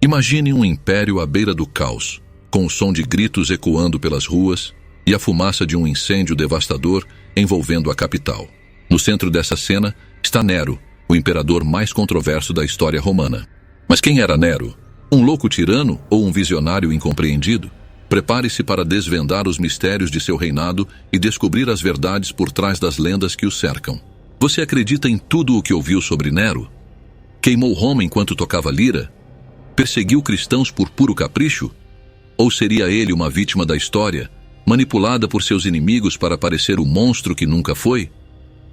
Imagine um império à beira do caos, com o som de gritos ecoando pelas ruas e a fumaça de um incêndio devastador envolvendo a capital. No centro dessa cena está Nero, o imperador mais controverso da história romana. Mas quem era Nero? Um louco tirano ou um visionário incompreendido? Prepare-se para desvendar os mistérios de seu reinado e descobrir as verdades por trás das lendas que o cercam. Você acredita em tudo o que ouviu sobre Nero? Queimou Roma enquanto tocava lira? Perseguiu cristãos por puro capricho? Ou seria ele uma vítima da história, manipulada por seus inimigos para parecer o monstro que nunca foi?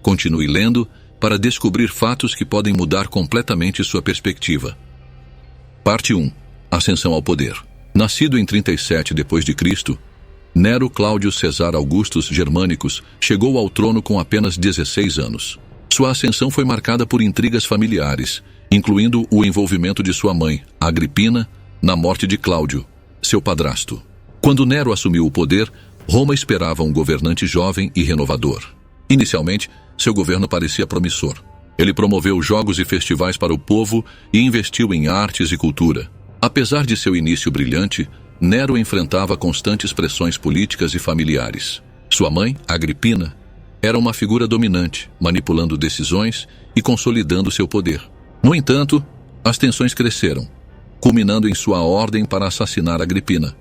Continue lendo para descobrir fatos que podem mudar completamente sua perspectiva. Parte 1. Ascensão ao poder. Nascido em 37 d.C., Nero Cláudio Cesar Augustus Germânicos chegou ao trono com apenas 16 anos. Sua ascensão foi marcada por intrigas familiares, incluindo o envolvimento de sua mãe, Agripina, na morte de Cláudio, seu padrasto. Quando Nero assumiu o poder, Roma esperava um governante jovem e renovador. Inicialmente, seu governo parecia promissor. Ele promoveu jogos e festivais para o povo e investiu em artes e cultura. Apesar de seu início brilhante, Nero enfrentava constantes pressões políticas e familiares. Sua mãe, Agripina, era uma figura dominante, manipulando decisões e consolidando seu poder. No entanto, as tensões cresceram, culminando em sua ordem para assassinar Agripina,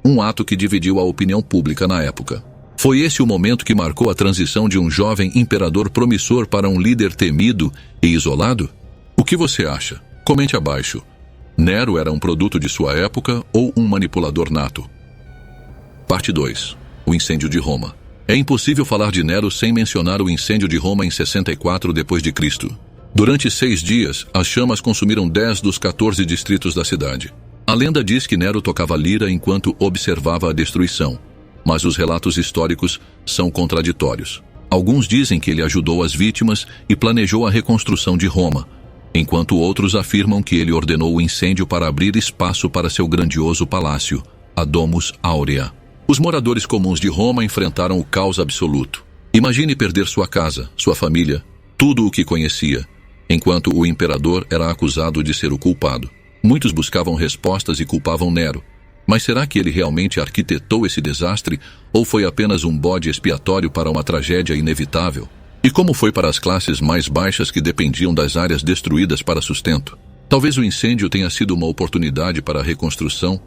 um ato que dividiu a opinião pública na época. Foi esse o momento que marcou a transição de um jovem imperador promissor para um líder temido e isolado? O que você acha? Comente abaixo. Nero era um produto de sua época ou um manipulador nato? Parte 2. O incêndio de Roma. É impossível falar de Nero sem mencionar o incêndio de Roma em 64 d.C. Durante 6 dias, as chamas consumiram 10 dos 14 distritos da cidade. A lenda diz que Nero tocava lira enquanto observava a destruição, mas os relatos históricos são contraditórios. Alguns dizem que ele ajudou as vítimas e planejou a reconstrução de Roma, enquanto outros afirmam que ele ordenou o incêndio para abrir espaço para seu grandioso palácio, a Domus Aurea. Os moradores comuns de Roma enfrentaram o caos absoluto. Imagine perder sua casa, sua família, tudo o que conhecia, enquanto o imperador era acusado de ser o culpado. Muitos buscavam respostas e culpavam Nero. Mas será que ele realmente arquitetou esse desastre ou foi apenas um bode expiatório para uma tragédia inevitável? E como foi para as classes mais baixas que dependiam das áreas destruídas para sustento? Talvez o incêndio tenha sido uma oportunidade para a reconstrução,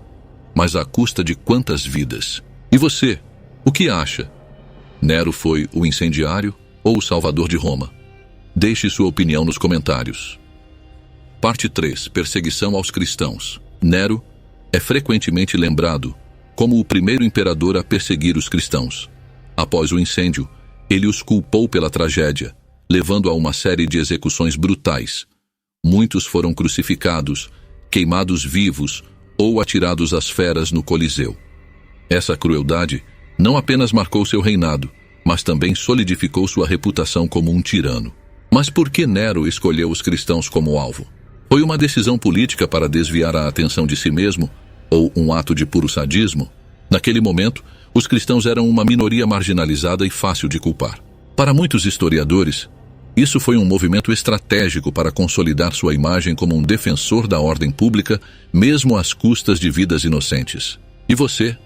mas à custa de quantas vidas? E você, o que acha? Nero foi o incendiário ou o salvador de Roma? Deixe sua opinião nos comentários. Parte 3. Perseguição aos cristãos. Nero é frequentemente lembrado como o primeiro imperador a perseguir os cristãos. Após o incêndio, ele os culpou pela tragédia, levando a uma série de execuções brutais. Muitos foram crucificados, queimados vivos ou atirados às feras no Coliseu. Essa crueldade não apenas marcou seu reinado, mas também solidificou sua reputação como um tirano. Mas por que Nero escolheu os cristãos como alvo? Foi uma decisão política para desviar a atenção de si mesmo, ou um ato de puro sadismo? Naquele momento, os cristãos eram uma minoria marginalizada e fácil de culpar. Para muitos historiadores, isso foi um movimento estratégico para consolidar sua imagem como um defensor da ordem pública, mesmo às custas de vidas inocentes. E você?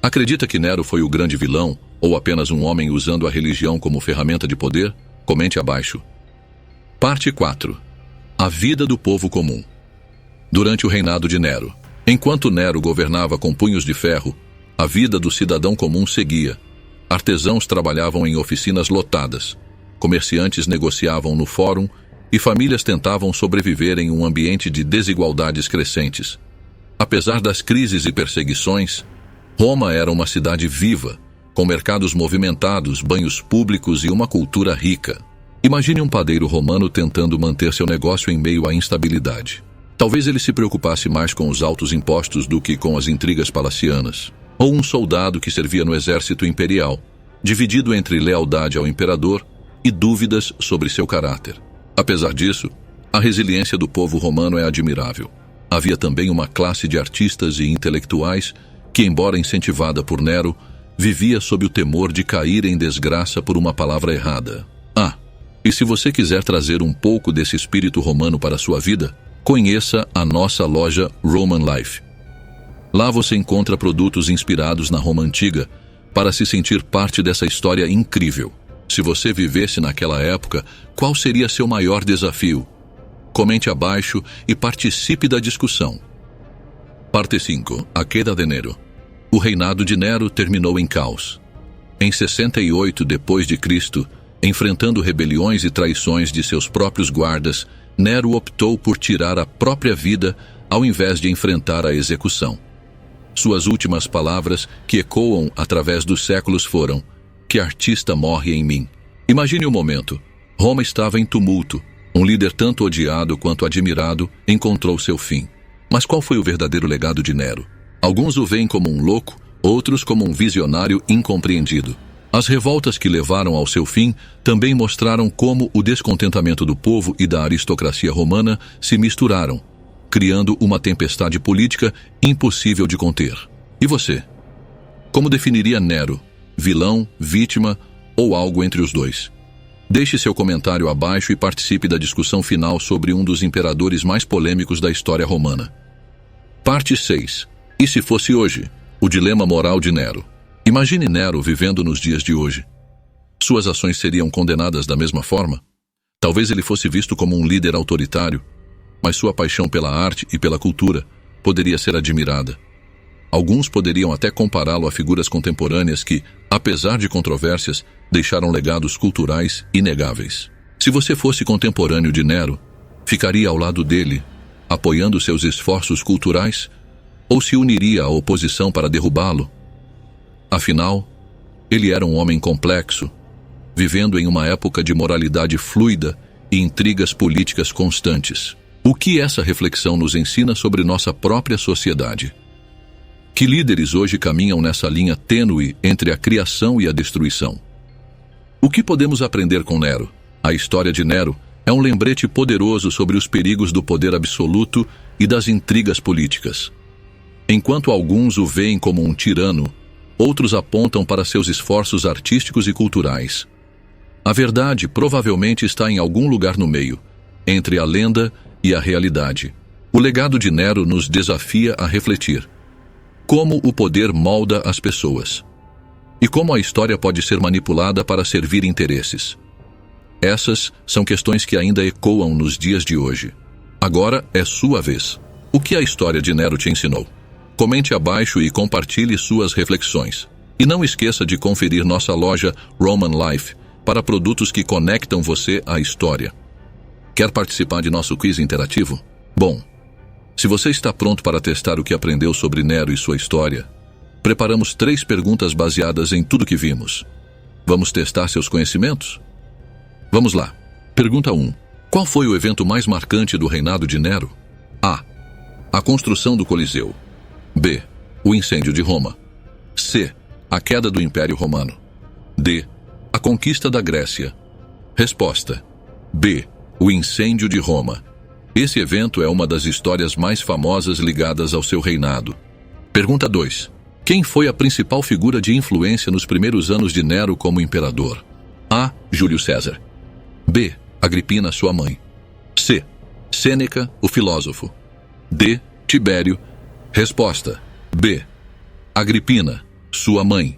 Acredita que Nero foi o grande vilão, ou apenas um homem usando a religião como ferramenta de poder? Comente abaixo. Parte 4. A vida do povo comum. Durante o reinado de Nero. Enquanto Nero governava com punhos de ferro, a vida do cidadão comum seguia. Artesãos trabalhavam em oficinas lotadas, comerciantes negociavam no fórum e famílias tentavam sobreviver em um ambiente de desigualdades crescentes. Apesar das crises e perseguições, Roma era uma cidade viva, com mercados movimentados, banhos públicos e uma cultura rica. Imagine um padeiro romano tentando manter seu negócio em meio à instabilidade. Talvez ele se preocupasse mais com os altos impostos do que com as intrigas palacianas. Ou um soldado que servia no exército imperial, dividido entre lealdade ao imperador e dúvidas sobre seu caráter. Apesar disso, a resiliência do povo romano é admirável. Havia também uma classe de artistas e intelectuais que, embora incentivada por Nero, vivia sob o temor de cair em desgraça por uma palavra errada. E se você quiser trazer um pouco desse espírito romano para a sua vida, conheça a nossa loja Roman Life. Lá você encontra produtos inspirados na Roma Antiga para se sentir parte dessa história incrível. Se você vivesse naquela época, qual seria seu maior desafio? Comente abaixo e participe da discussão. Parte 5. A queda de Nero. O reinado de Nero terminou em caos. Em 68 d.C., enfrentando rebeliões e traições de seus próprios guardas, Nero optou por tirar a própria vida ao invés de enfrentar a execução. Suas últimas palavras, que ecoam através dos séculos, foram: "Que artista morre em mim." Imagine o momento. Roma estava em tumulto. Um líder tanto odiado quanto admirado encontrou seu fim. Mas qual foi o verdadeiro legado de Nero? Alguns o veem como um louco, outros como um visionário incompreendido. As revoltas que levaram ao seu fim também mostraram como o descontentamento do povo e da aristocracia romana se misturaram, criando uma tempestade política impossível de conter. E você? Como definiria Nero? Vilão, vítima ou algo entre os dois? Deixe seu comentário abaixo e participe da discussão final sobre um dos imperadores mais polêmicos da história romana. Parte 6. E se fosse hoje? O dilema moral de Nero. Imagine Nero vivendo nos dias de hoje. Suas ações seriam condenadas da mesma forma? Talvez ele fosse visto como um líder autoritário, mas sua paixão pela arte e pela cultura poderia ser admirada. Alguns poderiam até compará-lo a figuras contemporâneas que, apesar de controvérsias, deixaram legados culturais inegáveis. Se você fosse contemporâneo de Nero, ficaria ao lado dele, apoiando seus esforços culturais, ou se uniria à oposição para derrubá-lo? Afinal, ele era um homem complexo, vivendo em uma época de moralidade fluida e intrigas políticas constantes. O que essa reflexão nos ensina sobre nossa própria sociedade? Que líderes hoje caminham nessa linha tênue entre a criação e a destruição? O que podemos aprender com Nero? A história de Nero é um lembrete poderoso sobre os perigos do poder absoluto e das intrigas políticas. Enquanto alguns o veem como um tirano, outros apontam para seus esforços artísticos e culturais. A verdade provavelmente está em algum lugar no meio, entre a lenda e a realidade. O legado de Nero nos desafia a refletir. Como o poder molda as pessoas. E como a história pode ser manipulada para servir interesses. Essas são questões que ainda ecoam nos dias de hoje. Agora é sua vez. O que a história de Nero te ensinou? Comente abaixo e compartilhe suas reflexões. E não esqueça de conferir nossa loja Roman Life para produtos que conectam você à história. Quer participar de nosso quiz interativo? Bom, se você está pronto para testar o que aprendeu sobre Nero e sua história, preparamos 3 perguntas baseadas em tudo que vimos. Vamos testar seus conhecimentos? Vamos lá. Pergunta 1. Qual foi o evento mais marcante do reinado de Nero? A. A construção do Coliseu. B. O incêndio de Roma. C. A queda do Império Romano. D. A conquista da Grécia. Resposta. B. O incêndio de Roma. Esse evento é uma das histórias mais famosas ligadas ao seu reinado. Pergunta 2. Quem foi a principal figura de influência nos primeiros anos de Nero como imperador? A. Júlio César. B. Agripina, sua mãe. C. Sêneca, o filósofo. D. Tibério. Resposta. B. Agripina, sua mãe.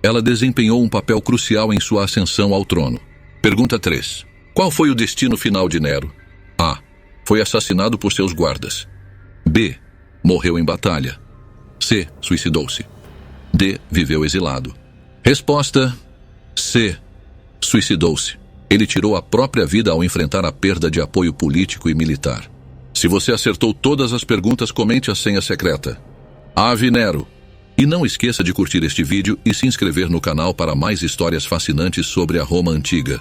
Ela desempenhou um papel crucial em sua ascensão ao trono. Pergunta 3. Qual foi o destino final de Nero? A. Foi assassinado por seus guardas. B. Morreu em batalha. C. Suicidou-se. D. Viveu exilado. Resposta. C. Suicidou-se. Ele tirou a própria vida ao enfrentar a perda de apoio político e militar. Se você acertou todas as perguntas, comente a senha secreta. Ave Nero! E não esqueça de curtir este vídeo e se inscrever no canal para mais histórias fascinantes sobre a Roma Antiga.